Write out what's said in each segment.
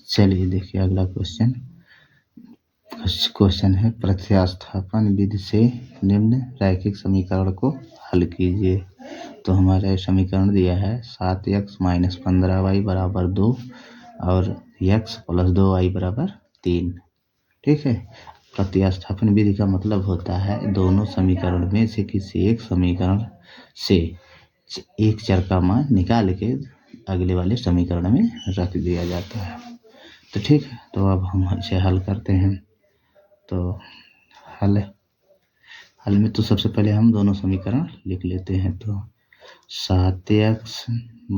चलिए देखिए अगला क्वेश्चन है प्रतिस्थापन विधि से निम्न रैखिक समीकरण को हल कीजिए। तो हमारा समीकरण दिया है 7x - 15y बराबर 2 और x + 2y बराबर 3। ठीक है। प्रतिस्थापन विधि का मतलब होता है दोनों समीकरण में से किसी एक समीकरण से एक चर का मान निकाल के अगले वाले समीकरण में रख दिया जाता है। तो ठीक है, तो अब हम इसे हल करते हैं। तो हल में तो सबसे पहले हम दोनों समीकरण लिख लेते हैं। तो 7x -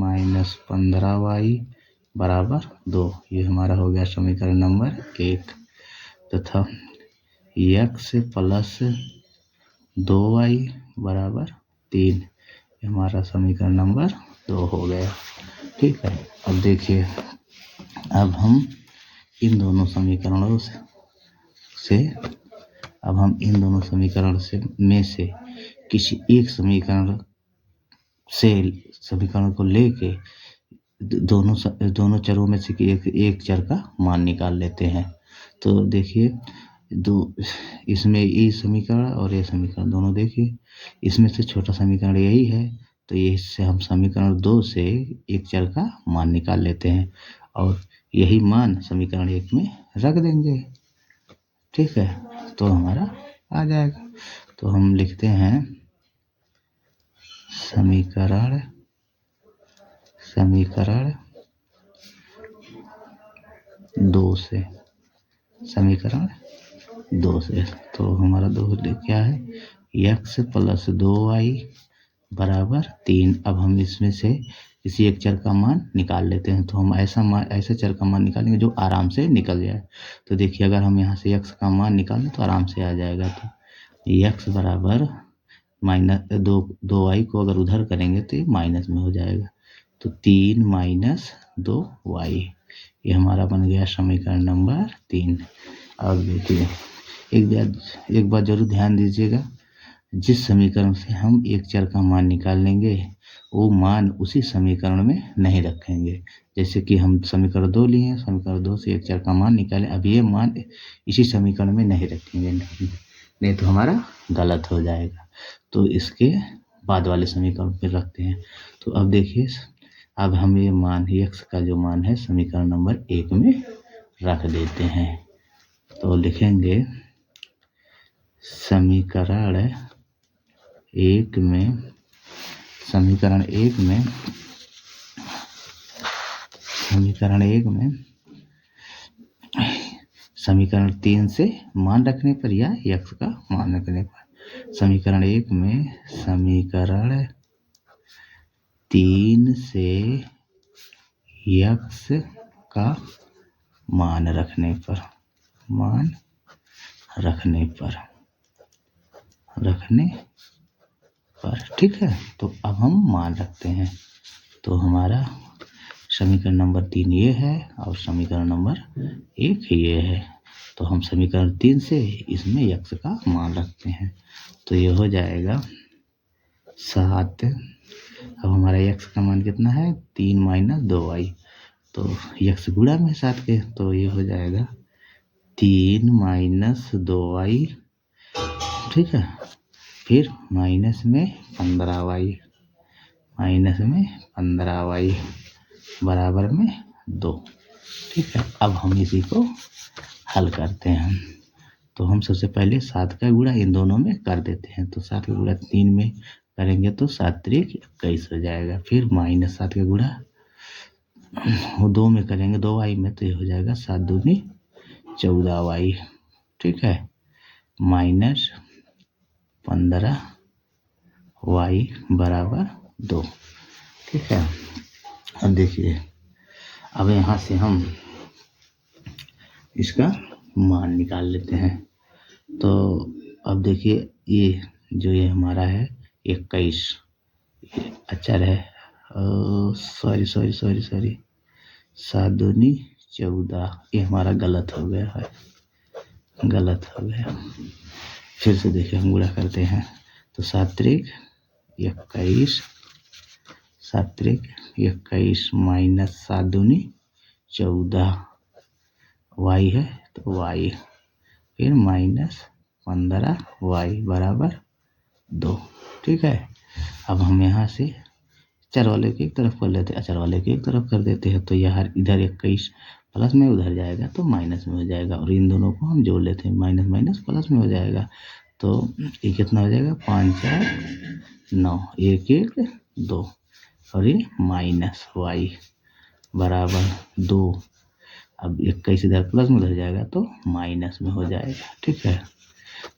15y बराबर 2, ये हमारा हो गया समीकरण नंबर 1, तथा x + 2y बराबर 3, ये हमारा समीकरण नंबर 2 हो गया। ठीक है। अब देखिए, अब हम इन दोनों समीकरणों में से किसी एक समीकरण को लेके दोनों चरों में से एक चर का मान निकाल लेते हैं। तो देखिए, इसमें ये समीकरण और ये समीकरण दोनों देखिए, इसमें से छोटा समीकरण यही है, तो ये इससे हम समीकरण 2 से एक चर का मान निकाल लेते हैं और यही मान समीकरण 1 में रख देंगे। ठीक है, तो हमारा आ जाएगा। तो हम लिखते हैं समीकरण 2 से, तो हमारा 2 क्या है, x + 2y बराबर 3। अब हम इसमें से किसी एक चर का मान निकाल लेते हैं। तो हम ऐसे चर का मान निकालेंगे जो आराम से निकल जाए। तो देखिए, अगर हम यहाँ से x का मान निकालें तो आराम से आ जाएगा। तो x बराबर -2y को अगर उधर करेंगे तो ये माइनस में हो जाएगा। तो 3 - 2y, ये हमारा बन गया समीकरण नंबर 3। अब देखिए, एक बात जरूर ध्यान दीजिएगा, जिस समीकरण से हम एक चर का मान निकाल लेंगे वो मान उसी समीकरण में नहीं रखेंगे। जैसे कि हम समीकरण 2 लिए हैं, समीकरण 2 से एक चर का मान निकालें, अब ये मान इसी समीकरण में नहीं रखेंगे, नहीं तो हमारा गलत हो जाएगा। तो इसके बाद वाले समीकरण पे रखते हैं। तो अब देखिए, अब हम ये मान x का जो मान है समीकरण नंबर 1 में रख देते हैं। तो लिखेंगे समीकरण 1 में समीकरण 3 से मान रखने पर या x का मान रखने पर, समीकरण 1 में समीकरण 3 से x का मान रखने पर ठीक है। तो अब हम मान रखते हैं। तो हमारा समीकरण नंबर 3 ये है और समीकरण नंबर 1 ये है। तो हम समीकरण 3 से इसमें x का मान रखते हैं। तो ये हो जाएगा 7। अब हमारा x का मान कितना है, 3 - 2y, तो x गुणा में 7 के, तो ये हो जाएगा 3 - 2y, ठीक है। फिर माइनस में 15y बराबर में 2। ठीक है। अब हम इसी को हल करते हैं। तो हम सबसे पहले 7 का गुणा इन दोनों में कर देते हैं। तो 7 का गुणा 3 में करेंगे तो 7 × 3 = 21 हो जाएगा। फिर -7 का गुणा वो 2 में करेंगे, 2y में, तो ये हो जाएगा 7 × 2 = 14y, ठीक है, -15y बराबर 2। ठीक है। अब देखिए, अब यहाँ से हम इसका मान निकाल लेते हैं। तो अब देखिए, ये हमारा है 21, ये अचर है, सॉरी 7 × 2 = 14, ये हमारा गलत हो गया है, फिर से देखिए हम गुणा करते हैं। तो 7 × 3 = 21, 7 × 3 = 21 -7 × 2 = 14, y है तो y, फिर -15y बराबर 2। ठीक है, अब हम यहाँ से चर वाले के एक तरफ कर लेते हैं, अचर वाले के एक तरफ कर देते हैं। तो यह इधर 21 प्लस में उधर जाएगा तो माइनस में हो जाएगा, और इन दोनों को हम जोड़ लेते हैं, माइनस माइनस प्लस में हो जाएगा। तो ये कितना हो जाएगा, 5 4 9, 1 1 2, और ये -y बराबर 2। अब 21 इधर प्लस में उधर जाएगा तो माइनस में हो जाएगा। ठीक है,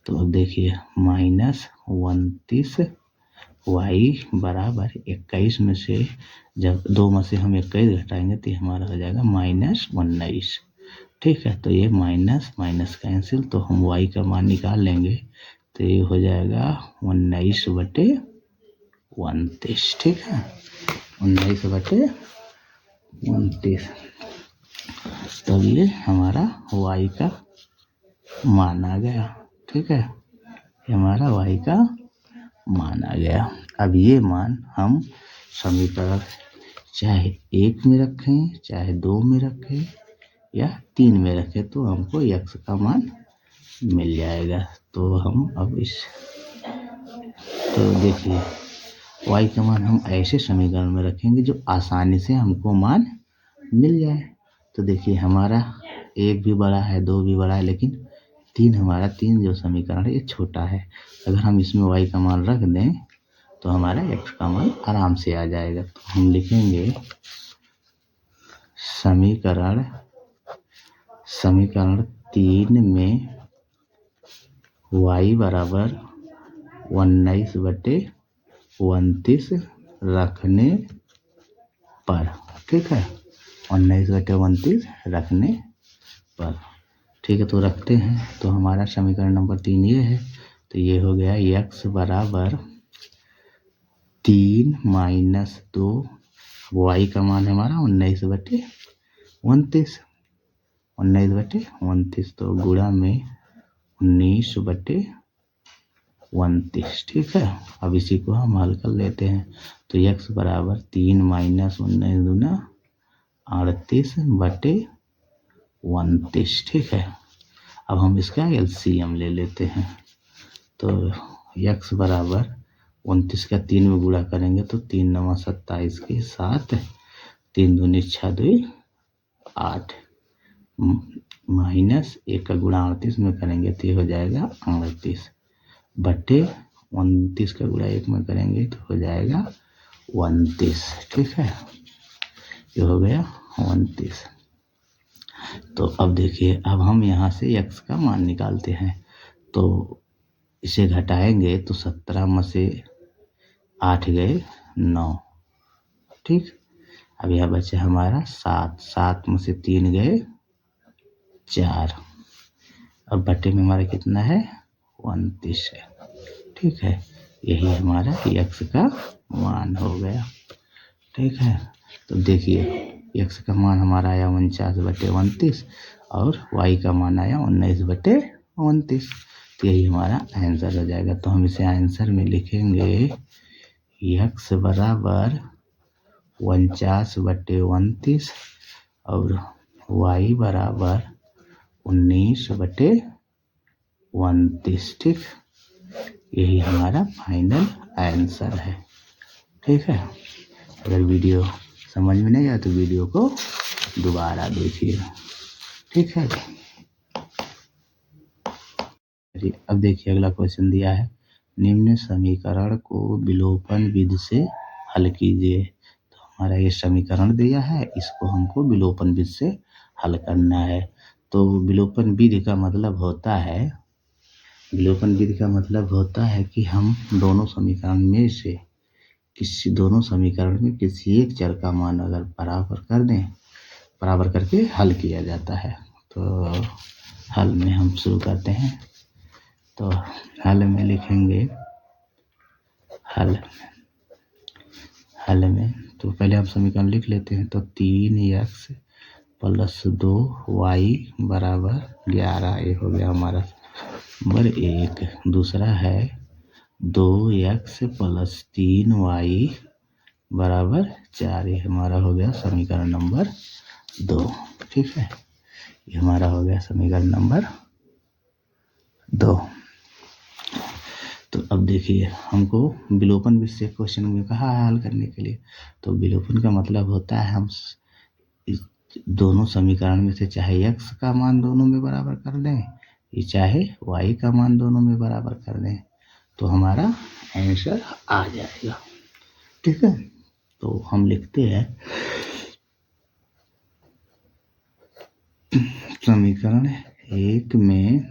तो अब देखिए -29 y बराबर 21 में से जब 2 में से हम 21 घटाएंगे तो हमारा हो जाएगा -19। ठीक है, तो ये माइनस माइनस कैंसिल, तो हम y का मान निकाल लेंगे तो ये हो जाएगा 19/29। ठीक है, 19/29। तब ये हमारा y का मान आ गया। ठीक है, ये हमारा y का मान आ गया। अब ये मान हम समीकरण चाहे 1 में रखें, चाहे 2 में रखें या 3 में रखें तो हमको x का मान मिल जाएगा। तो हम अब तो देखिए y का मान हम ऐसे समीकरण में रखेंगे जो आसानी से हमको मान मिल जाए। तो देखिए हमारा 1 भी बड़ा है, 2 भी बड़ा है, लेकिन 3 जो समीकरण है ये छोटा है। अगर हम इसमें y का मान रख दें तो हमारा x का मान आराम से आ जाएगा। तो हम लिखेंगे समीकरण 3 में y बराबर 19/29 रखने पर। ठीक है, 19/29 रखने पर। ठीक है, तो रखते हैं। तो हमारा समीकरण नंबर 3 ये है। तो ये हो गया x बराबर 3 - 2, y का मान हमारा 19/29 तो गुणा में 19/29। ठीक है, अब इसी को हम हल कर लेते हैं। तो x बराबर 3 - 19 दूना 38/29। ठीक है, अब हम इसका LCM ले लेते हैं। तो x बराबर 29 का 3 में गुणा करेंगे तो 3 9 27 के 7, 3 दूनी 6 2 8, -1 का गुणा 38 में करेंगे तो ये हो जाएगा 38/29 का गुणा 1 में करेंगे तो हो जाएगा 29। ठीक है, ये हो गया 29। तो अब देखिए, अब हम यहाँ से x का मान निकालते हैं। तो इसे घटाएंगे तो 17 में से 8 गए 9। ठीक, अब यह बचा हमारा 7 में से 3 गए 4। अब बटे में हमारा कितना है, 29 है। ठीक है, यही हमारा x का मान हो गया। ठीक है, तो देखिए x का मान हमारा आया 49/29 और y का मान आया 19/29। तो यही हमारा आंसर हो जाएगा। तो हम इसे आंसर में लिखेंगे x बराबर 49/29 और y बराबर 19/29। ठीक, यही हमारा फाइनल आंसर है। ठीक है, अगर वीडियो समझ में नहीं आया तो वीडियो को दोबारा देखिए। ठीक है जी, अब देखिए अगला क्वेश्चन दिया है, निम्न समीकरण को विलोपन विधि से हल कीजिए। तो हमारा ये समीकरण दिया है, इसको हमको विलोपन विधि से हल करना है। तो विलोपन विधि का मतलब होता है कि हम दोनों समीकरण में से दोनों समीकरण में किसी एक चर का मान अगर बराबर कर दें, बराबर करके हल किया जाता है। तो हल में हम शुरू करते हैं। तो हल में लिखेंगे, हल में तो पहले हम समीकरण लिख लेते हैं। तो 3x + 2y बराबर 11, ये हो गया हमारा नंबर 1। दूसरा है 2x + 3y बराबर 4, ये हमारा हो गया समीकरण नंबर 2। ठीक है, ये हमारा हो गया समीकरण नंबर 2। तो अब देखिए हमको विलोपन विषय क्वेश्चन में कहा है हल करने के लिए। तो विलोपन का मतलब होता है हम इस दोनों समीकरण में से चाहे x का मान दोनों में बराबर कर दें या चाहे y का मान दोनों में बराबर कर दें तो हमारा आंसर आ जाएगा। ठीक है, तो हम लिखते हैं समीकरण 1 में,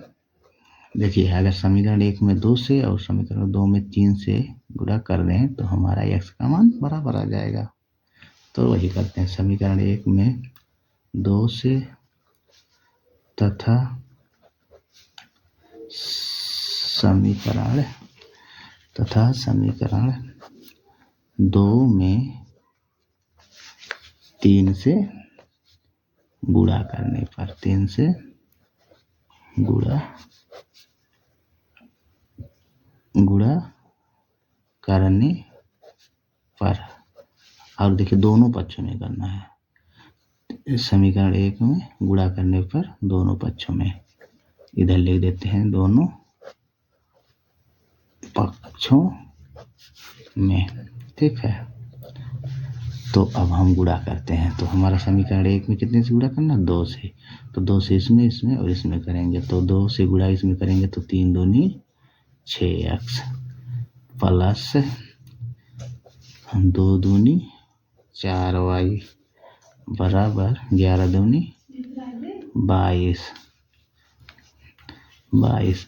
देखिए अगर समीकरण 1 में 2 से और समीकरण 2 में 3 से गुणा कर दें तो हमारा x का मान बराबर आ जाएगा। तो वही करते हैं, समीकरण 1 में 2 से तथा समीकरण 2 में 3 से गुणा करने पर, 3 से गुणा करने पर, और देखिए दोनों पक्षों में करना है। समीकरण 1 में गुणा करने पर दोनों पक्षों में, इधर लिख देते हैं दोनों पक्षों में। ठीक है, तो अब हम गुणा करते हैं। तो हमारा समीकरण 1 में कितने से गुणा करना, 2 से। तो 2 से इसमें और इसमें करेंगे तो 2 से गुणा इसमें करेंगे तो 3 दूनी 6x प्लस 2 दूनी 4y बराबर 11 दूनी 22।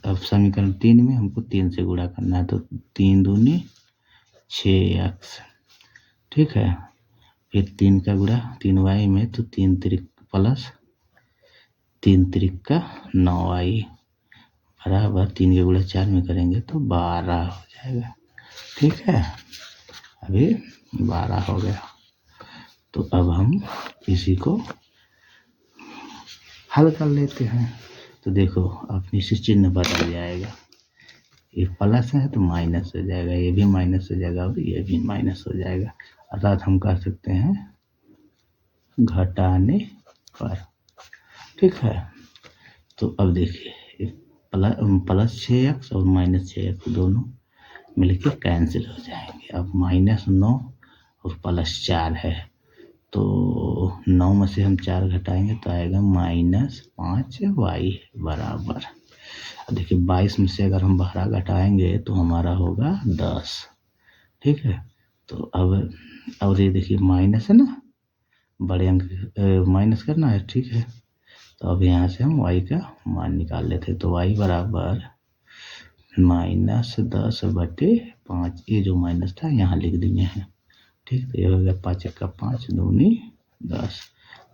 अब समीकरण 3 में हमको 3 से गुणा करना है तो 3 दूनी 6x। ठीक है, फिर 3 का गुणा 3y में तो 3 त्रिक प्लस 3 त्रिक का 9y बराबर 3 के गुणा 4 में करेंगे तो 12 हो जाएगा। ठीक है, अभी 12 हो गया। तो अब हम इसी को हल कर लेते हैं। तो देखो अपनी से चिन्ह बदल जाएगा, ये प्लस है तो माइनस हो जाएगा, ये भी माइनस हो जाएगा और ये भी माइनस हो जाएगा। अर्थात हम कह सकते हैं घटाने पर। ठीक है, तो अब देखिए प्लस 6x और माइनस 6x दोनों मिलके कैंसिल हो जाएंगे। अब -9 और +4 है तो 9 में से हम 4 घटाएंगे तो आएगा -5y बराबर। अब देखिए 22 में से अगर हम 12 घटाएंगे तो हमारा होगा 10। ठीक है, तो अब और ये देखिए माइनस है ना, बड़े अंक माइनस करना है। ठीक है, तो अब यहाँ से हम y का मान निकाल लेते हैं। तो y बराबर -10/5, ये जो माइनस था यहाँ लिख दिए हैं। ठीक, तो ये हो गया 5 का 5 दूनी 10।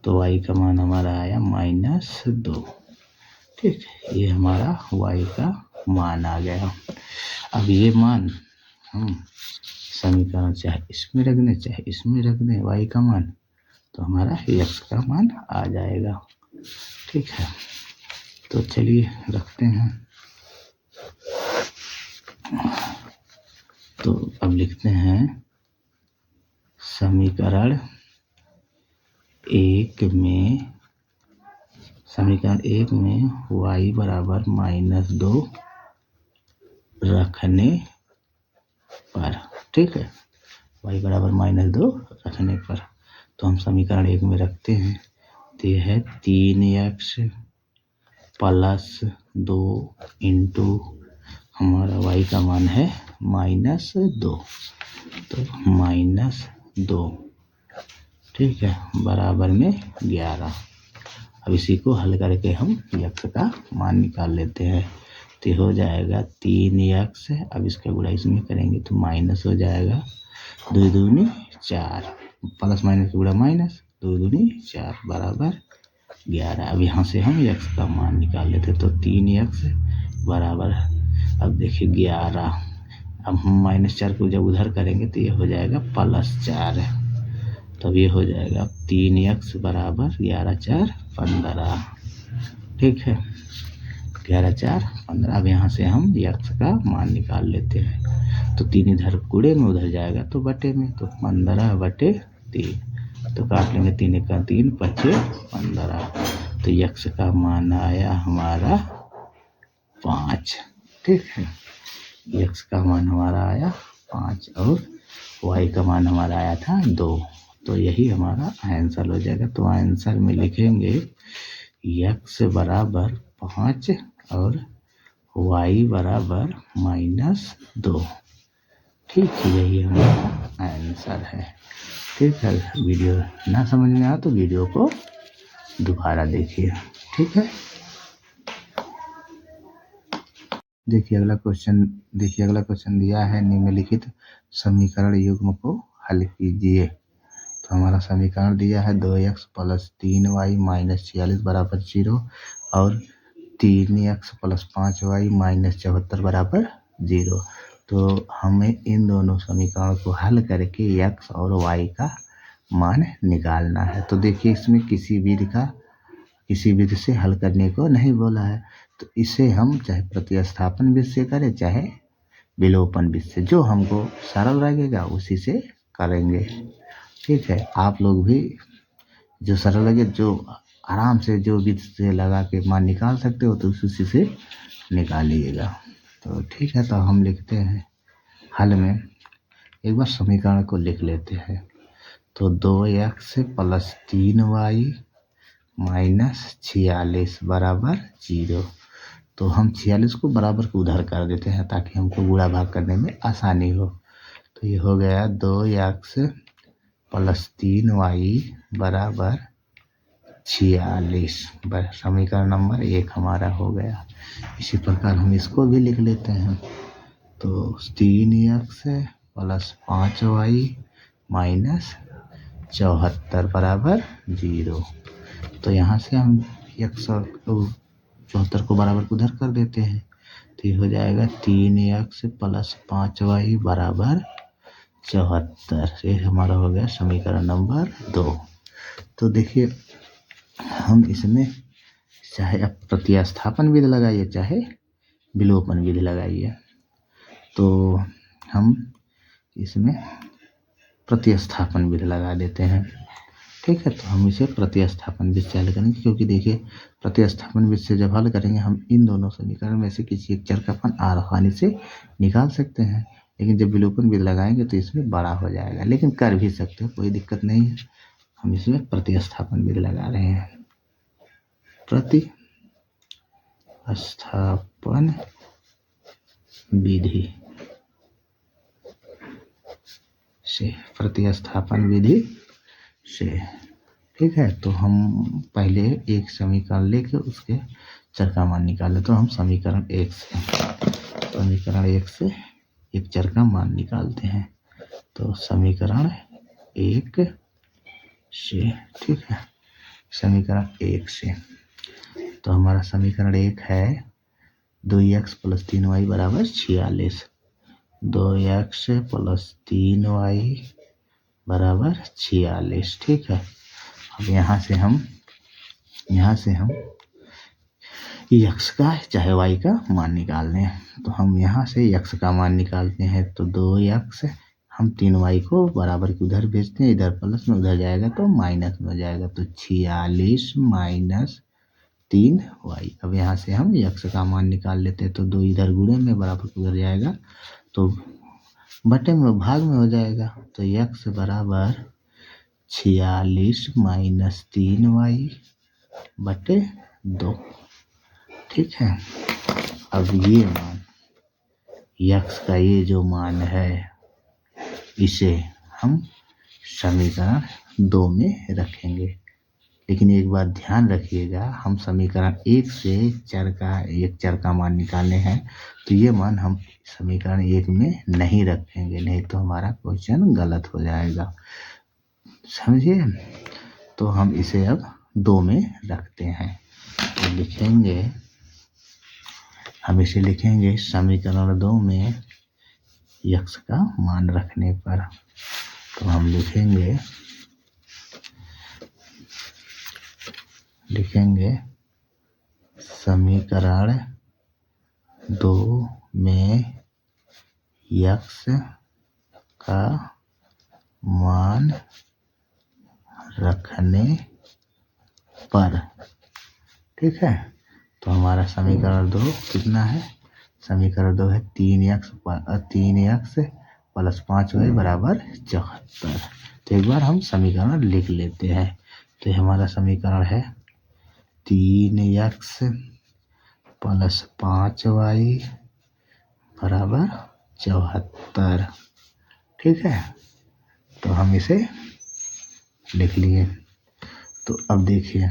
तो y का मान हमारा आया -2। ठीक, ये हमारा y का मान आ गया। अब ये मान हम समीकरण चाहे इसमें रख दें चाहे इसमें रख दें y का मान, तो हमारा x का मान आ जाएगा। ठीक है, तो चलिए रखते हैं। तो अब लिखते हैं समीकरण 1 में y बराबर -2 रखने पर। ठीक है, y बराबर -2 रखने पर, तो हम समीकरण 1 में रखते हैं। तो यह है 3x + 2 इंटू हमारा y का मान है -2, तो -2। ठीक है, बराबर में 11। अब इसी को हल करके हम x का मान निकाल लेते हैं। तो हो जाएगा 3x, अब इसका गुणा इसमें करेंगे तो माइनस हो जाएगा 2 दूनी 4, प्लस माइनस का गुणा माइनस, 2 दूनी 4 बराबर 11। अब यहाँ से हम x का मान निकाल लेते तो 3x बराबर, अब देखिए 11। अब हम -4 को जब उधर करेंगे तो ये हो जाएगा +4, तब ये हो जाएगा 3x बराबर 11 4 15। ठीक है, 11 4 15। अब यहाँ से हम x का मान निकाल लेते हैं। तो 3 इधर गुणे में उधर जाएगा तो बटे में, तो 15/3, तो काट लेंगे 3 का 3 × 5 = 15। तो x का मान आया हमारा 5। ठीक है, x का मान हमारा आया 5 और y का मान हमारा आया था 2। तो यही हमारा आंसर हो जाएगा। तो आंसर में लिखेंगे x बराबर 5 और y बराबर -2। ठीक है, यही हमारा आंसर है। ठीक है, वीडियो ना समझ में आया तो वीडियो को दोबारा देखिए। ठीक है, देखिए अगला क्वेश्चन दिया है, निम्नलिखित समीकरण युग्म को हल कीजिए। तो हमारा समीकरण दिया है 2x + 3y - 46 बराबर 0 और 3x + 5y - 74 बराबर 0। तो हमें इन दोनों समीकरणों को हल करके x और y का मान निकालना है। तो देखिए इसमें किसी विधि से हल करने को नहीं बोला है। तो इसे हम चाहे प्रतिस्थापन विधि से करें चाहे विलोपन विधि से, जो हमको सरल लगेगा उसी से करेंगे। ठीक है, आप लोग भी जो सरल लगे, जो आराम से जो विधि से लगा के मान निकाल सकते हो तो उसी से निकालिएगा। तो ठीक है, तो हम लिखते हैं हल में, एक बार समीकरण को लिख लेते हैं। तो 2x + 3y - 46 बराबर 0। तो हम 46 को बराबर को उधर कर देते हैं ताकि हमको गुणा भाग करने में आसानी हो। तो ये हो गया 2x + 3y बराबर 46। समीकरण नंबर 1 हमारा हो गया। इसी प्रकार हम इसको भी लिख लेते हैं। तो 3x + 5y - 74 बराबर 0। तो यहाँ से हम 74 को बराबर उधर कर देते हैं। तो ये हो जाएगा 3x + 5y बराबर 74। ये हमारा हो गया समीकरण नंबर 2। तो देखिए हम इसमें चाहे आप प्रतिस्थापन विधि लगाइए चाहे विलोपन विधि लगाइए। तो हम इसमें प्रतिस्थापन विधि लगा देते हैं। ठीक है, तो हम इसे प्रतिस्थापन विधि से हल करेंगे, क्योंकि देखिए प्रतिस्थापन विधि से जब हल करेंगे हम इन दोनों समीकरण में से किसी एक चर का मान आसानी से निकाल सकते हैं। लेकिन जब विलोपन विधि लगाएंगे तो इसमें बड़ा हो जाएगा, लेकिन कर भी सकते हो, कोई दिक्कत नहीं है। हम इसमें प्रतिस्थापन विधि लगा रहे हैं। प्रतिस्थापन विधि से ठीक है, तो हम पहले एक समीकरण लेकर उसके चर का मान निकालें। तो हम समीकरण 1 से एक चर का मान निकालते हैं। तो समीकरण 1 से, ठीक है, समीकरण 1 से तो हमारा समीकरण 1 है 2x + 3y बराबर 46। 2x + 3y बराबर 46। ठीक है, अब यहाँ से हम x का चाहे y का मान निकालने हैं। तो हम यहाँ से x का मान निकालते हैं। तो 2x हम 3y को बराबर के उधर भेजते हैं, इधर प्लस में उधर जाएगा तो माइनस में हो जाएगा। तो 46 - 3y। अब यहाँ से हम x का मान निकाल लेते हैं। तो 2 इधर गुणे में बराबर के उधर जाएगा तो बटे में भाग में हो जाएगा। तो x बराबर 46 - 3y बटे 2। ठीक है, अब ये मान x का ये जो मान है इसे हम समीकरण 2 में रखेंगे। लेकिन एक बात ध्यान रखिएगा, हम समीकरण 1 से एक चर का मान निकालने हैं। तो ये मान हम समीकरण 1 में नहीं रखेंगे, नहीं तो हमारा क्वेश्चन गलत हो जाएगा, समझिए। तो हम इसे अब 2 में रखते हैं। तो हम इसे लिखेंगे समीकरण 2 में x का मान रखने पर। तो हम लिखेंगे समीकरण 2 में x का मान रखने पर ठीक है। तो हमारा समीकरण 2 कितना है? समीकरण 2 है 3x प्लस 5y बराबर 74। तो एक बार हम समीकरण लिख लेते हैं। तो हमारा समीकरण है 3x प्लस 5y बराबर 74। ठीक है। तो हम इसे लिख लिए। तो अब देखिए,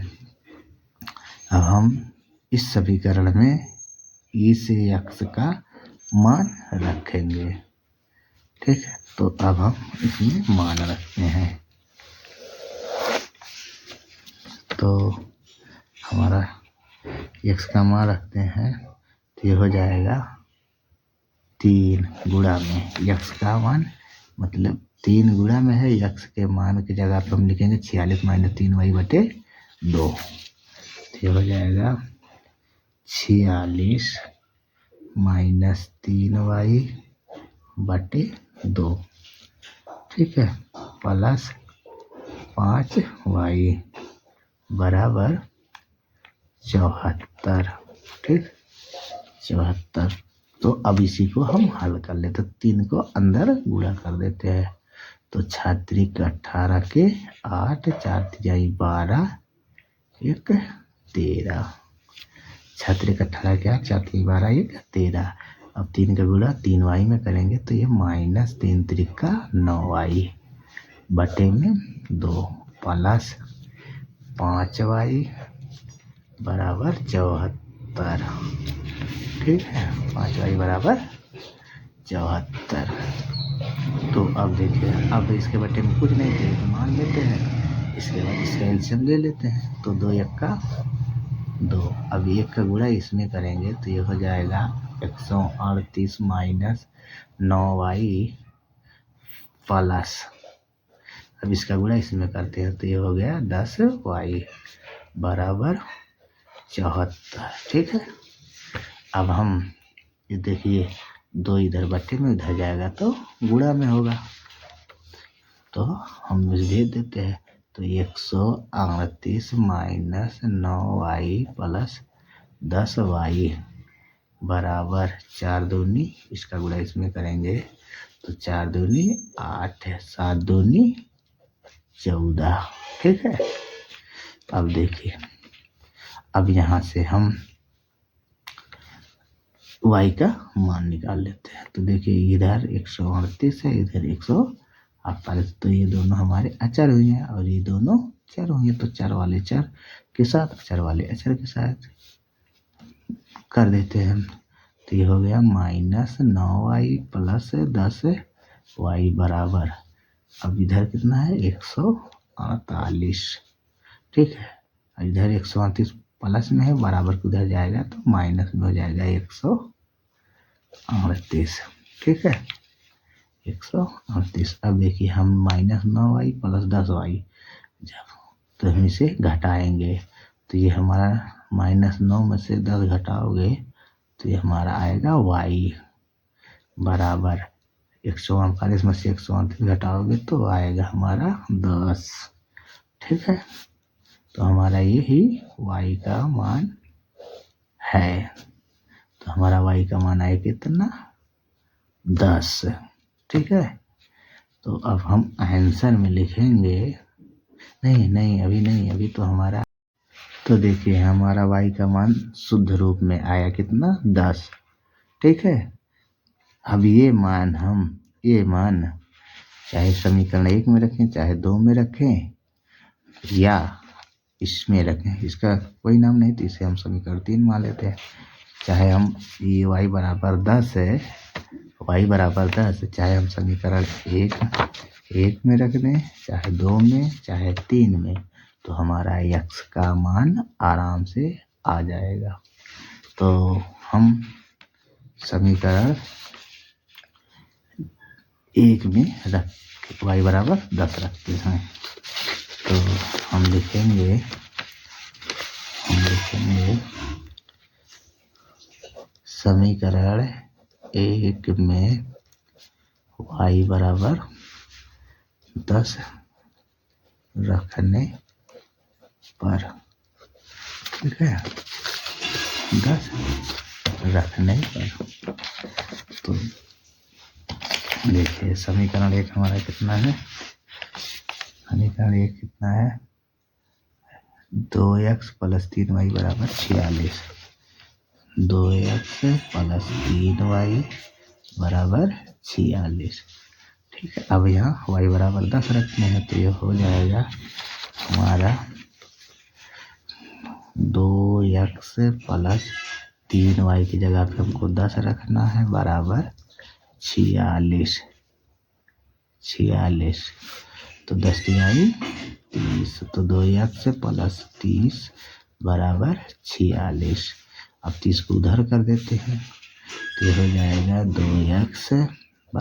अब हम इस समीकरण में ई से x का मान रखेंगे। ठीक है। तो अब हम इसमें मान रखते हैं। तो हमारा x का मान रखते हैं तो ये हो जाएगा 3 गुणा में x का मान, मतलब 3 गुणा में है x के मान की जगह पर हम लिखेंगे 46 माइनस 3y बटे 2। ये हो जाएगा 46 माइनस 3y बटे 2। ठीक है। प्लस 5y बराबर 74। ठीक, 74। तो अब इसी को हम हल कर लेते, 3 को अंदर गुणा कर देते हैं। तो 6 18 के 8, 4 12, 1 13। 6 18 के 8, 4 12, 1 13। अब 3 का गुणा 3y में करेंगे तो ये माइनस 3 3 9y बटे में 2 प्लस 5y बराबर 74। ठीक है। 5y बराबर 74। तो अब देखिए, अब इसके बटे में कुछ नहीं थे तो मान लेते हैं। इसके बाद इसका एलसीएम ले लेते हैं। तो 2 1 का 2। अब 1 का गुणा इसमें करेंगे तो ये हो जाएगा 138 माइनस 9y प्लस, अब इसका गुणा इसमें करते हैं तो ये हो गया 10y बराबर 74। ठीक है। अब हम ये देखिए, 2 इधर बटे में उधर जाएगा तो गुणा में होगा, तो हम भेज देते हैं। तो 138 माइनस 9y प्लस 10y बराबर 4 दूनी, इसका गुणा इसमें करेंगे तो 4 दूनी 8, 7 दूनी 14। ठीक है। अब देखिए, अब यहाँ से हम y का मान निकाल लेते हैं। तो देखिए, इधर 138 है, इधर 148, तो ये दोनों हमारे अचर हुए हैं और ये दोनों चर हुए। तो चर वाले चर के साथ, अचर वाले अचर के साथ कर देते हैं। तो ये हो गया माइनस 9y प्लस 10y बराबर, अब इधर कितना है 148। ठीक है। इधर 138 प्लस में है, बराबर को उधर जाएगा तो माइनस में हो जाएगा 138। ठीक है। 138। अब देखिए, हम माइनस 9y प्लस 10y जब तो हम इसे घटाएंगे तो ये हमारा माइनस 9 में से 10 घटाओगे तो ये हमारा आएगा y बराबर 148 में से 138 घटाओगे तो आएगा हमारा 10। ठीक है। तो हमारा यही y का मान है। तो हमारा y का मान आए कितना 10। ठीक है। तो अब हम आंसर में लिखेंगे, नहीं नहीं अभी नहीं, अभी तो हमारा, तो देखिए हमारा y का मान शुद्ध रूप में आया कितना 10। ठीक है। अब ये मान चाहे समीकरण 1 में रखें, चाहे 2 में रखें या इसमें रखें, इसका कोई नाम नहीं, तो इसे हम समीकरण 3 मान लेते हैं। चाहे हम ये y बराबर 10 है, y बराबर 10, चाहे हम समीकरण 1 में रख दें, चाहे 2 में, चाहे 3 में, तो हमारा x का मान आराम से आ जाएगा। तो हम समीकरण 1 में रख y बराबर 10 रखते हैं। तो हम लिखेंगे समीकरण 1 में y बराबर 10 रखने पर ठीक है, 10 रखने पर। तो देखिए समीकरण 1 हमारा कितना है, समीकरण 1 कितना है, 2x + 3y = 46। 2x + 3y = 46। ठीक है, अब यहाँ y = 10 रखते हैं तो ये हो जाएगा हमारा 2x + 3y की जगह पे हमको 10 रखना है बराबर 46। तो 10 × 30, तो 2x + 30 = 46। अब 30 को उधर कर देते हैं तो हो जाएगा 2x =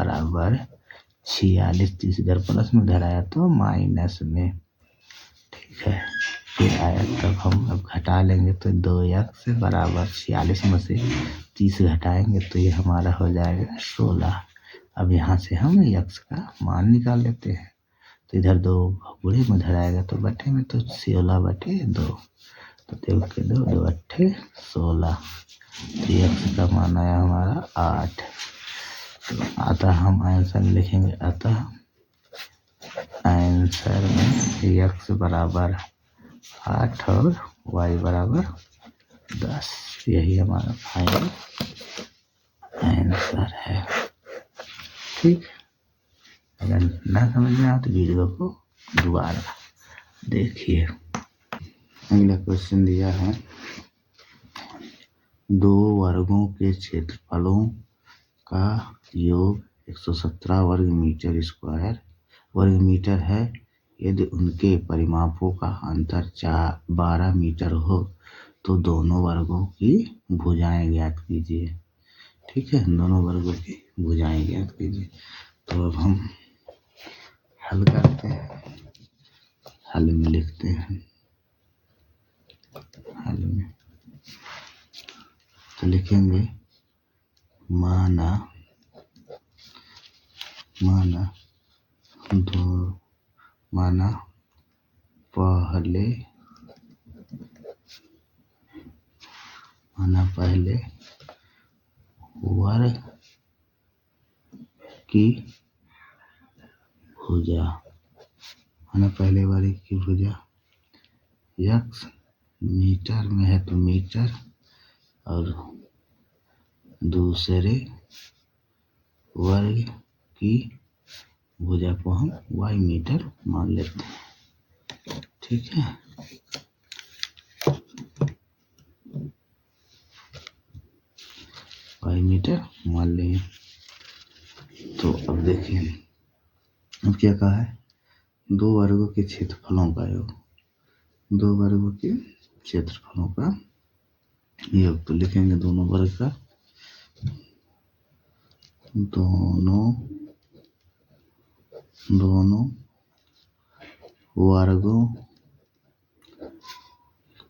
46। 30 इधर प्लस में उधर आया तो माइनस में। ठीक है, फिर आया तब हम अब घटा लेंगे तो 2x = 46 में से 30 घटाएंगे तो ये हमारा हो जाएगा 16। अब यहाँ से हम x का मान निकाल लेते हैं तो इधर 2 गुणे में उधर आएगा तो बटे में, तो 16/2। तो 2 के 2, 2 8 16। x का मान आया हमारा 8। तो अतः हम आंसर लिखेंगे, अतः आंसर में x = 8 और y = 10। यही हमारा फाइनल आंसर है। ठीक, अगर ना समझ में आए तो वीडियो को दोबारा देखिए। अगला क्वेश्चन दिया है, 2 वर्गों के क्षेत्रफलों का योग 117 वर्ग मीटर है। यदि उनके परिमापों का अंतर 12 मीटर हो तो दोनों वर्गों की भुजाएं ज्ञात कीजिए। ठीक है, दोनों वर्गों की भुजाएं ज्ञात कीजिए। तो अब हम हल करते हैं, हल में लिखते हैं, हल में तो लिखेंगे माना पहले वर्ग की भुजा, पहले वर्ग की भुजा x मीटर में है तो मीटर, और दूसरे वर्ग की भुजा को हम y मीटर मान लेते हैं। ठीक है, y मीटर मान लेंगे। तो अब देखिए, अब क्या कहा है, 2 वर्गों के क्षेत्रफलों का योग, 2 वर्गों के क्षेत्रफलों का योग। तो लिखेंगे दोनों वर्ग का, दोनों वर्गों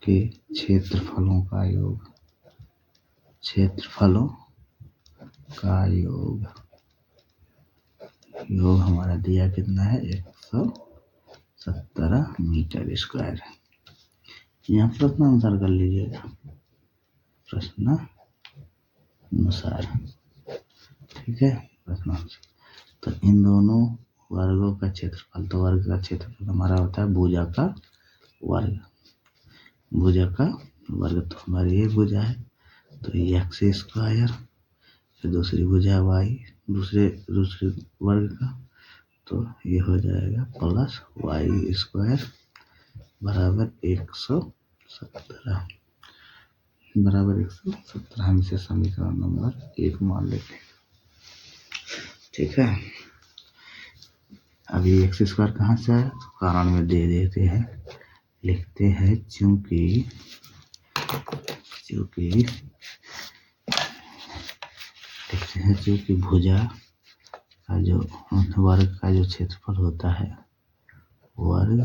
के क्षेत्रफलों का योग, क्षेत्रफलों का योग हमारा दिया कितना है, 117 मीटर स्क्वायर। यहाँ प्रश्न अनुसार कर लीजिएगा, प्रश्न अनुसार। ठीक है, प्रश्न। तो इन दोनों वर्गों का क्षेत्रफल, तो वर्ग का क्षेत्रफल हमारा होता है भुजा का वर्ग। भुजा का वर्ग तो हमारी ये भुजा है तो x², फिर दूसरी भुजा y, दूसरे वर्ग का, तो ये हो जाएगा प्लस y² बराबर 117 हम इसे समीकरण नंबर 1 मान लेते हैं। ठीक है, अभी x² कहाँ से आया, तो कारण में दे देते हैं, लिखते हैं चूंकि भुजा का जो वर्ग का जो क्षेत्रफल होता है, वर्ग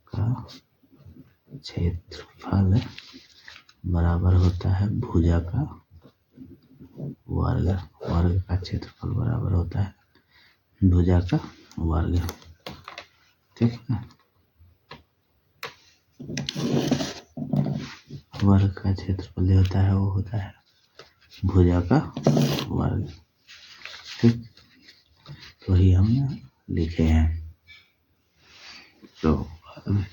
का क्षेत्रफल बराबर होता है भुजा का वर्ग। वर्ग का क्षेत्रफल बराबर होता है भुजा का वर्ग। ठीक है, वर्ग का क्षेत्रफल जो होता है वो होता है भुजा का वर्ग। ठीक, तो वही हम लिखे हैं। तो अब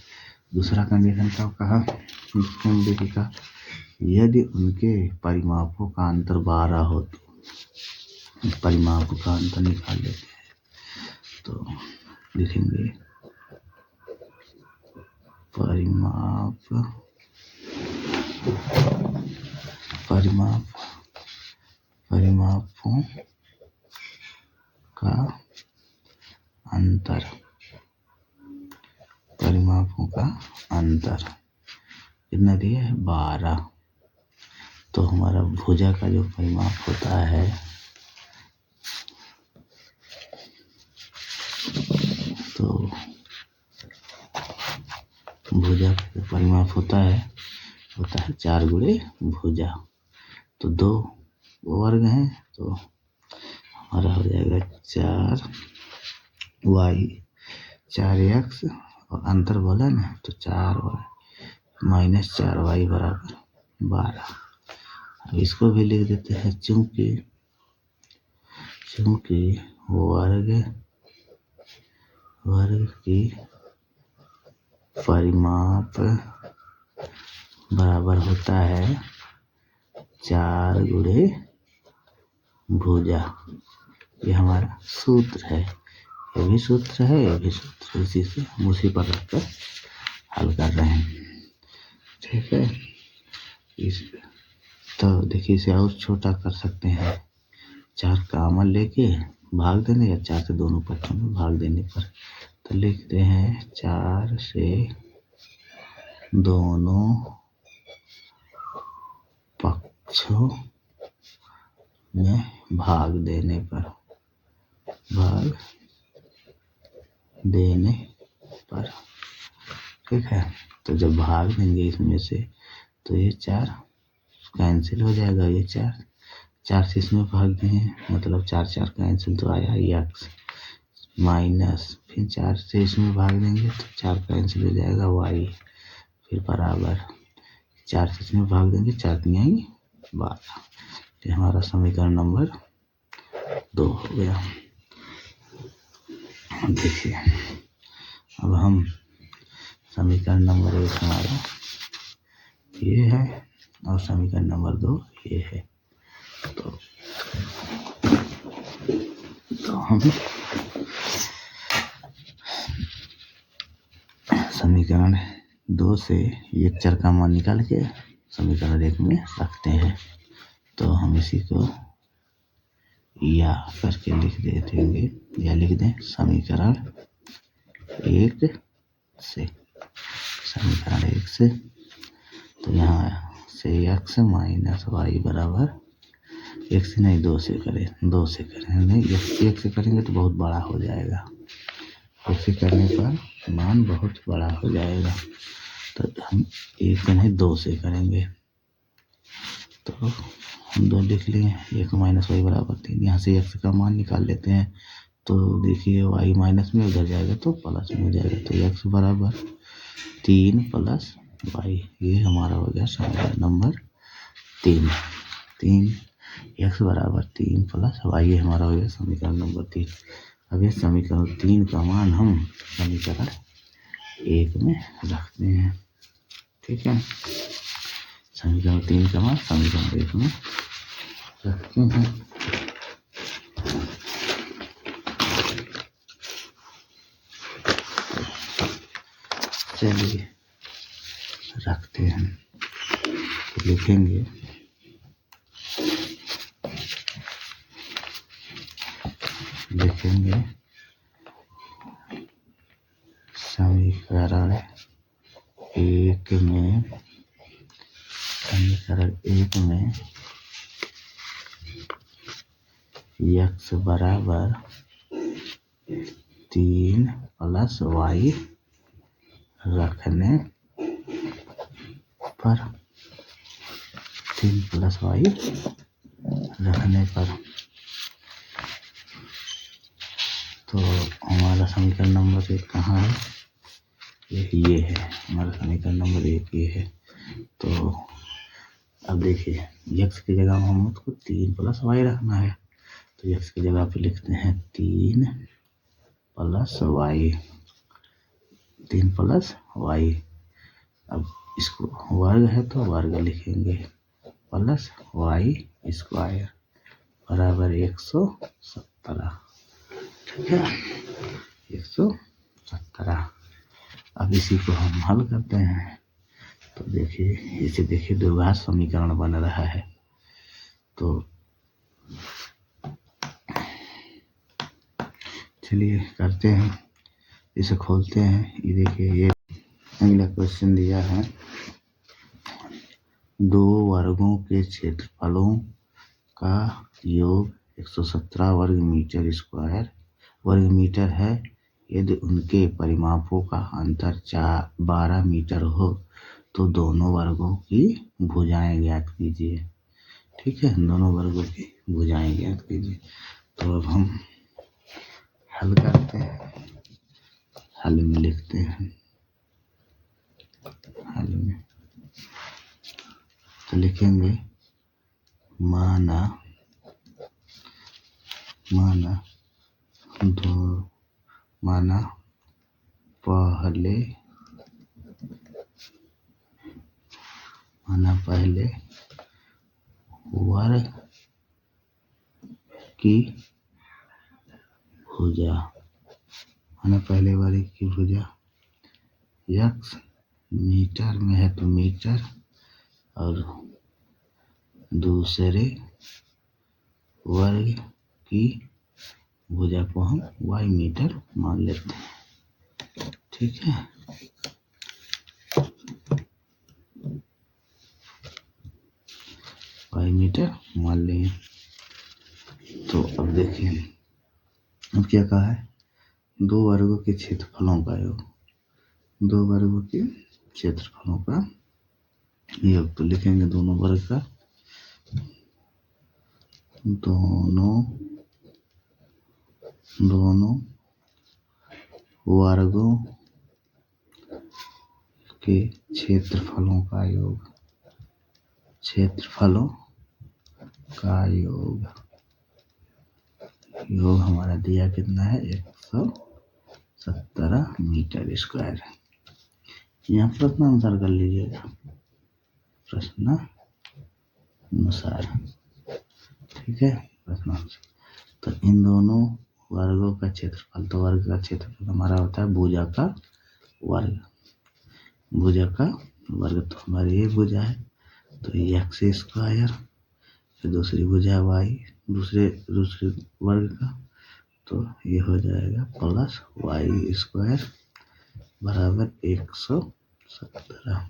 दूसरा कंडीशन क्या कहा, का यदि उनके परिमापों का अंतर 12 हो तो परिमाप का अंतर निकाल लेते हैं। तो लिखेंगे परिमापों का अंतर, परिमापों का अंतर कितना दिया है 12। तो हमारा भुजा का जो परिमाप होता है तो भुजा का जो परिमाप होता है 4 गुणे भुजा। तो 2 वर्ग हैं तो हमारा हो जाएगा 4y 4x और अंतर बोला ना तो 4y माइनस 4y बराबर 12। अब इसको भी लिख देते हैं चूंकि वर्ग की परिमाप बराबर होता है 4 गुणे भुजा। ये हमारा सूत्र है, ये भी सूत्र है, ये भी सूत्र है। इसी से हम उसी पर रखकर हल कर रहे हैं। ठीक है, इस तो देखिए इसे और छोटा कर सकते हैं। 4 कॉमन लेके भाग देने या 4 से दोनों पक्षों में भाग देने पर तो लिखते हैं 4 से दोनों पक्षों में भाग देने पर ठीक है। तो जब भाग देंगे इसमें से तो ये 4 कैंसिल हो जाएगा, ये 4 से इसमें भाग दें मतलब 4 कैंसिल तो आया x माइनस फिर 4 से इसमें भाग देंगे तो 4 कैंसिल हो जाएगा y फिर बराबर 4 से इसमें भाग देंगे 4 नहीं 12। ये हमारा समीकरण नंबर 2 हो गया। देखिए अब हम समीकरण नंबर 1 हमारा ये है और समीकरण नंबर 2 ये है। तो हम समीकरण 2 से एक चर का मान निकाल के समीकरण 1 में रखते हैं। तो हम इसी को या करके लिख देंगे या लिख दें समीकरण 1 से तो यहाँ से x माइनस वाई बराबर 1 से नहीं 2 से करें, 2 से करें नहीं 1 से करेंगे तो बहुत बड़ा हो जाएगा, 1 से करने पर मान बहुत बड़ा हो जाएगा। तो हम 1 से नहीं 2 से करेंगे तो हम 2 लिख लेंगे 1 माइनस वाई बराबर 3। यहाँ से x का मान निकाल लेते हैं तो देखिए y माइनस में उधर जाएगा तो प्लस में हो जाएगा। तो x बराबर 3 प्लस y, ये हमारा हो गया समीकरण नंबर 3। x बराबर 3 प्लस y, ये हमारा हो गया समीकरण नंबर 3। अब ये समीकरण 3 का मान हम समीकरण 1 में रखते हैं। ठीक है, समीकरण 3 का मान समीकरण 1 में रखते हैं। चलिए रखते हैं तो लिखेंगे समीकरण 1 में x बराबर 3 प्लस y रखने पर 3 प्लस y रखने पर तो हमारा समीकरण नंबर 1 कहाँ है, ये है हमारा समीकरण नंबर 1 ये है। तो अब देखिए x की जगह मोहम्मद को 3 + y रखना है, तो x की जगह पे लिखते हैं 3 + y, 3 + y। अब इसको वर्ग है तो वर्ग लिखेंगे प्लस y² बराबर 117। ठीक है, 117। अब इसी को हम हल करते हैं, तो देखिए इसे देखिए द्विघात समीकरण बन रहा है। तो चलिए करते हैं, इसे खोलते हैं। ये देखिए ये अगला क्वेश्चन दिया है, 2 वर्गों के क्षेत्रफलों का योग 117 वर्ग मीटर है। यदि उनके परिमापों का अंतर 12 मीटर हो तो दोनों वर्गों की भुजाएं ज्ञात कीजिए। ठीक है, दोनों वर्गों की भुजाएं ज्ञात कीजिए। तो अब हम हल करते हैं, हल में लिखते हैं, हल में तो लिखेंगे माना पहले वर्ग की भुजा, पहले वर्ग की भुजा x मीटर में है तो मीटर, और दूसरे वर्ग की भुजा को हम y मीटर मान लेते हैं। ठीक है, y मीटर मान लेंगे। तो अब देखिए, अब क्या कहा है, 2 वर्गों के क्षेत्रफलों का योग, 2 वर्गों के क्षेत्रफलों का योग। तो लिखेंगे दोनों वर्ग का, दोनों वर्गों के क्षेत्रफलों का योग, क्षेत्रफलों का योग हमारा दिया कितना है, 117 मीटर स्क्वायर। यहाँ प्रश्नानुसार कर लीजिएगा, प्रश्नानुसार। ठीक है, प्रश्नानुसार। तो इन दोनों वर्गों का क्षेत्रफल, तो वर्ग का क्षेत्रफल हमारा होता है भुजा का वर्ग, भुजा का वर्ग। तो हमारी ये भुजा है तो x², फिर दूसरी भुजा y, दूसरे वर्ग का, तो ये हो जाएगा प्लस y² बराबर 117,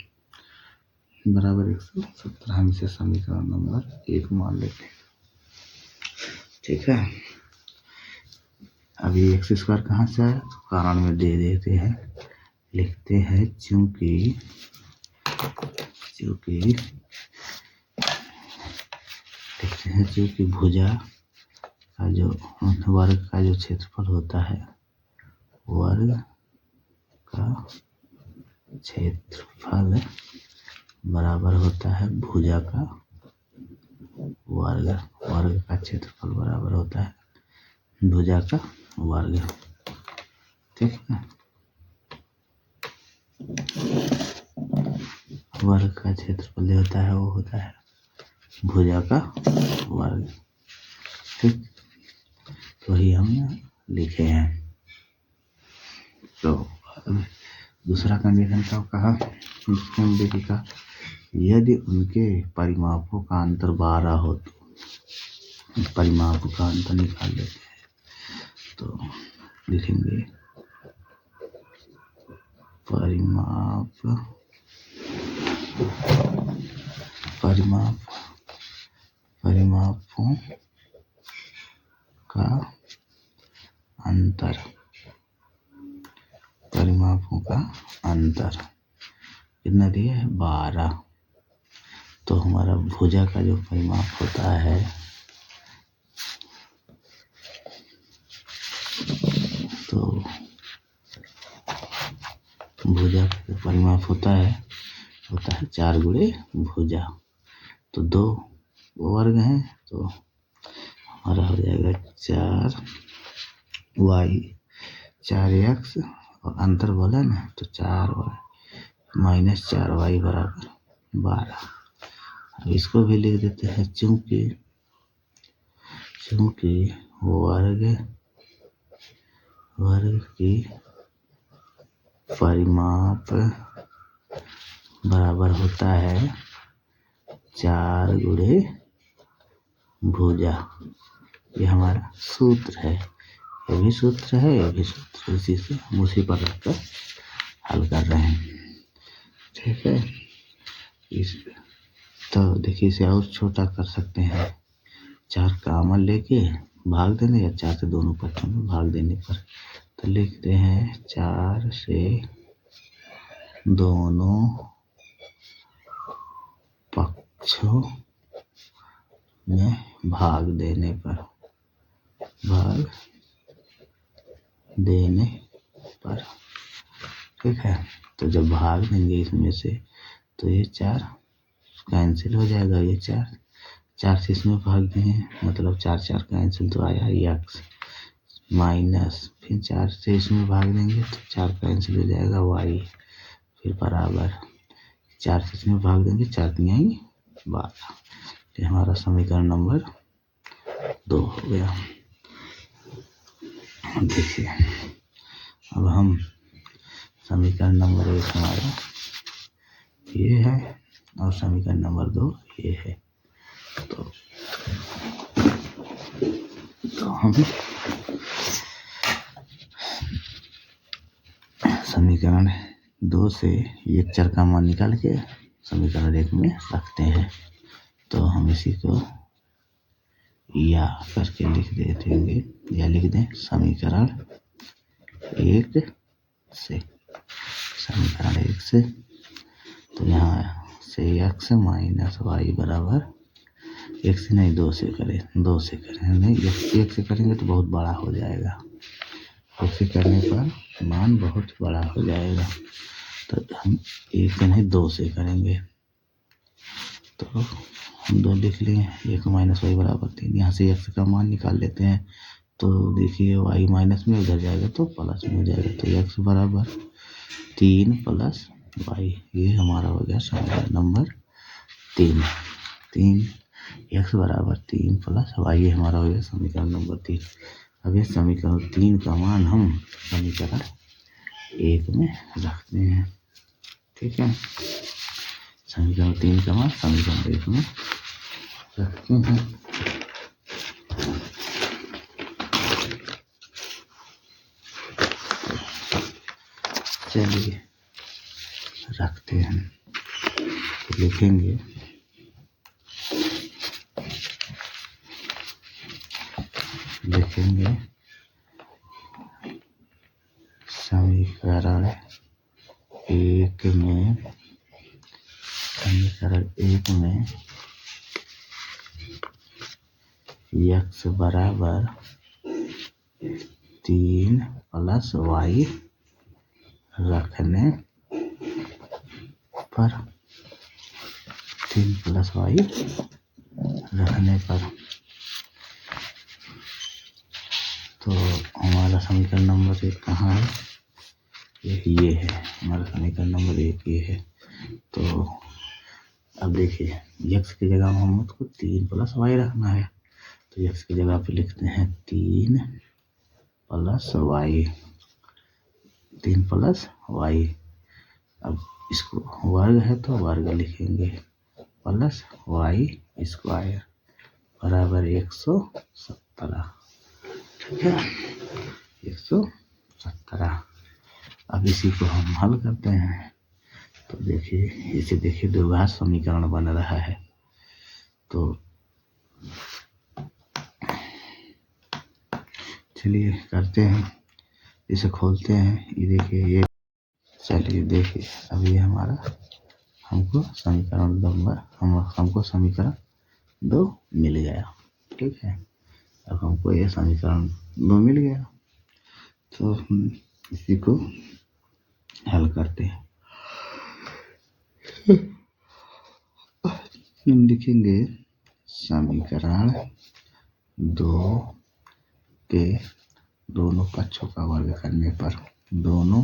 बराबर 117। हम इसे समीकरण नंबर 1 मान लेते हैं। ठीक है, अभी x² कहाँ से आया, तो कारण में दे देते हैं, लिखते हैं चूंकि भुजा का जो वर्ग का जो क्षेत्रफल होता है, वर्ग का क्षेत्रफल बराबर होता है भुजा का वर्ग, वर्ग का क्षेत्रफल बराबर होता है भुजा का वर्ग। ठीक है, वर्ग का क्षेत्रफल जो होता है वो होता है भुजा का वर्ग। ठीक, तो वही हम लिखे हैं। तो दूसरा कंडीशन क्या कहा, का यदि उनके परिमापों का अंतर 12 हो तो परिमाप का अंतर निकाल लेते हैं। तो लिखेंगे परिमापों का अंतर, कितना दिया है, 12। तो हमारा भुजा का जो परिमाप होता है, तो भुजा का जो परिमाप होता है 4 गुणे भुजा। तो 2 वर्ग हैं, तो हमारा हो जाएगा 4y 4x और अंतर बोला ना, तो 4y माइनस 4y बराबर 12। अब इसको भी लिख देते हैं, चूंकि वर्ग की परिमाप बराबर होता है 4 गुणे भुजा। ये हमारा सूत्र है, ये भी सूत्र है, ये भी सूत्र, इसी से हम उसी पर रखकर हल कर रहे हैं। ठीक है, इस तो देखिए इसे और छोटा कर सकते हैं, 4 कॉमन लेके भाग देने या 4 से दोनों पक्षों में भाग देने पर, तो लिखते हैं 4 से दोनों पक्षों में भाग देने पर, ठीक है। तो जब भाग देंगे इसमें से, तो ये 4 कैंसिल हो जाएगा, ये 4 से इसमें भाग देंगे, मतलब 4 कैंसिल, तो आया x माइनस, फिर 4 से इसमें भाग देंगे तो 4 कैंसिल हो जाएगा y, फिर बराबर 4 से इसमें भाग देंगे, 4 की आई 12। ये हमारा समीकरण नंबर 2 हो गया। देखिए अब हम समीकरण नंबर 1 हमारा ये है और समीकरण नंबर 2 ये है। तो हम समीकरण 2 से एक चर का मान निकाल के समीकरण 1 में रखते हैं। तो हम इसी को या करके लिख देंगे, या लिख दें समीकरण 1 से, तो यहाँ से x माइनस वाई बराबर 1 से नहीं 2 से करें, नहीं 1 से करेंगे तो बहुत बड़ा हो जाएगा, 1 से करने पर मान बहुत बड़ा हो जाएगा, तो हम 1 से नहीं 2 से करेंगे। तो हम 2 लिख लिए, 1 माइनस वाई बराबर 3, यहाँ से x का मान निकाल लेते हैं, तो देखिए y माइनस में उधर जाएगा तो प्लस में हो जाएगा, तो x बराबर 3 प्लस y, ये हमारा हो गया समीकरण नंबर 3 x बराबर 3 प्लस y, ये हमारा हो गया समीकरण नंबर 3। अब ये समीकरण 3 का मान हम समीकरण 1 में रखते हैं। ठीक है, समीकरण 3 का मान समीकरण 1 में रखते हैं। चलिए रखते हैं, तो लिखेंगे समीकरण 1 में x बराबर 3 प्लस y रखने पर, तो हमारा समीकरण नंबर 1 कहाँ है, ये है हमारा समीकरण नंबर 1, ये है। तो अब देखिए x की जगह हम उसको 3 प्लस y रखना है, तो x की जगह पे लिखते हैं 3 प्लस y। अब इसको वर्ग है तो वर्ग लिखेंगे, प्लस y स्क्वायर बराबर 117। ठीक है, 117। अब इसी को हम हल करते हैं, तो देखिए इसे देखिए द्विघात समीकरण बन रहा है। तो चलिए करते हैं, इसे खोलते हैं, ये देखिए ये, चलिए देखिए अब ये हमारा हमको समीकरण समीकरण 2 मिल गया। ठीक है, अब हमको ये समीकरण 2 मिल गया, तो हम इसी को हल करते हैं। इसमें हम लिखेंगे समीकरण 2 के दोनों पक्षों का वर्ग करने पर, दोनों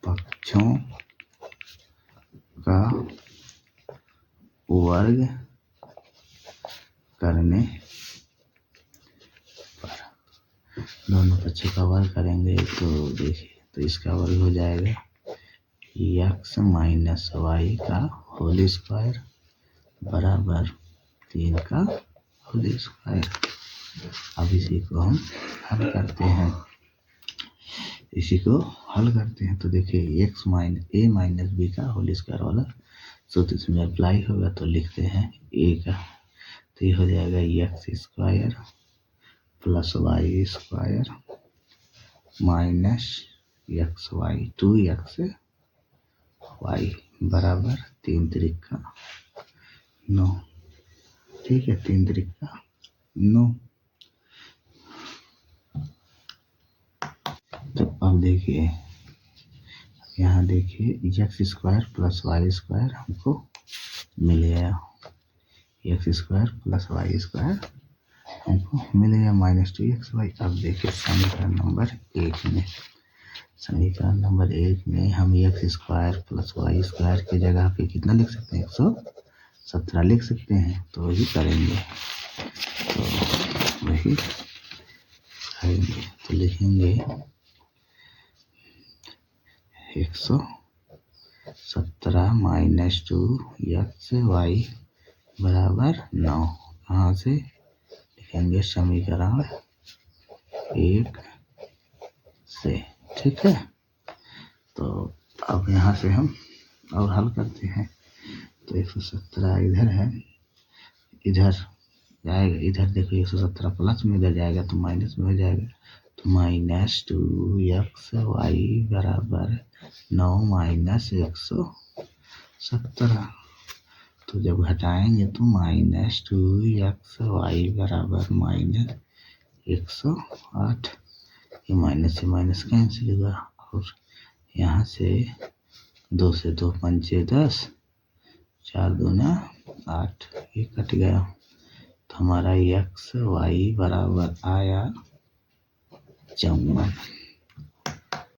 पक्षों का वर्ग करने पर, दोनों पक्षों का वर्ग करेंगे तो देखिए, तो इसका वर्ग हो जाएगा x माइनस वाई का होल स्क्वायर बराबर 3 का होल स्क्वायर। अब इसी को हम हल करते हैं, तो देखिए x minus a minus b का होल स्क्वायर वाला सूत्र इसमें अप्लाई होगा, तो लिखते हैं a का, तो ये हो जाएगा x square plus y square minus x y 2x y बराबर 3 त्रिका 9। ठीक है, 3 त्रिका 9। तो अब देखिए, यहाँ देखिए x square plus y square हमको मिल गया, x square plus y square हमको मिल गया माइनस 2xy। अब देखिए समीकरण नंबर 1 में हम x square plus y square की जगह पे कितना लिख सकते हैं, 117 लिख सकते हैं। तो वही करेंगे, तो लिखेंगे 117 माइनस 2xy बराबर 9। यहाँ से लिखेंगे समीकरण 1 से। ठीक है, तो अब यहाँ से हम और हल करते हैं, तो 117 इधर है, इधर जाएगा, इधर देखो 117 प्लस में इधर जाएगा तो माइनस में हो जाएगा, तो माइनस 2xy बराबर 9 माइनस 117। तो जब घटाएंगे तो माइनस 2xy बराबर माइनस 108। ये माइनस से माइनस कैंसिल होगा, और यहाँ से 2 से 2 पंचे 10, 4 दूना 8, ये कट गया। तो हमारा xy बराबर आया 54।